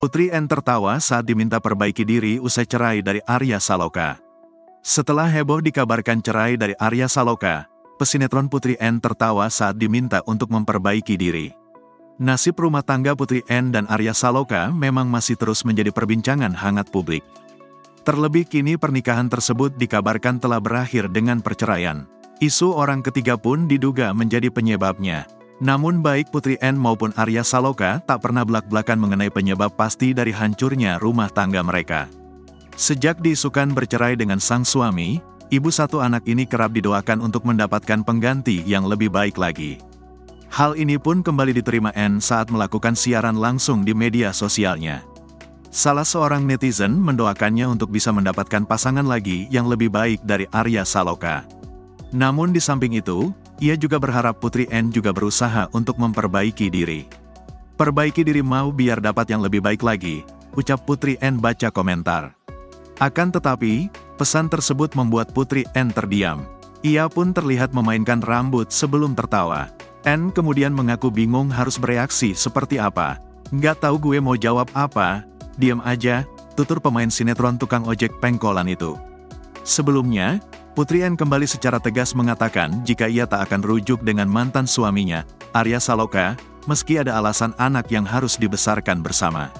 Putri N tertawa saat diminta perbaiki diri usai cerai dari Arya Saloka. Setelah heboh dikabarkan cerai dari Arya Saloka, pesinetron Putri N tertawa saat diminta untuk memperbaiki diri. Nasib rumah tangga Putri N dan Arya Saloka memang masih terus menjadi perbincangan hangat publik. Terlebih kini pernikahan tersebut dikabarkan telah berakhir dengan perceraian. Isu orang ketiga pun diduga menjadi penyebabnya. Namun baik Putri N maupun Arya Saloka tak pernah belak-belakan mengenai penyebab pasti dari hancurnya rumah tangga mereka. Sejak diisukan bercerai dengan sang suami, ibu satu anak ini kerap didoakan untuk mendapatkan pengganti yang lebih baik lagi. Hal ini pun kembali diterima N saat melakukan siaran langsung di media sosialnya. Salah seorang netizen mendoakannya untuk bisa mendapatkan pasangan lagi yang lebih baik dari Arya Saloka. Namun di samping itu, ia juga berharap Putri N juga berusaha untuk memperbaiki diri. Perbaiki diri mau biar dapat yang lebih baik lagi, ucap Putri N baca komentar. Akan tetapi, pesan tersebut membuat Putri N terdiam. Ia pun terlihat memainkan rambut sebelum tertawa. N kemudian mengaku bingung harus bereaksi seperti apa. Nggak tahu gue mau jawab apa, diam aja, tutur pemain sinetron tukang ojek pengkolan itu. Sebelumnya, Putri N kembali secara tegas mengatakan jika ia tak akan rujuk dengan mantan suaminya, Arya Saloka, meski ada alasan anak yang harus dibesarkan bersama.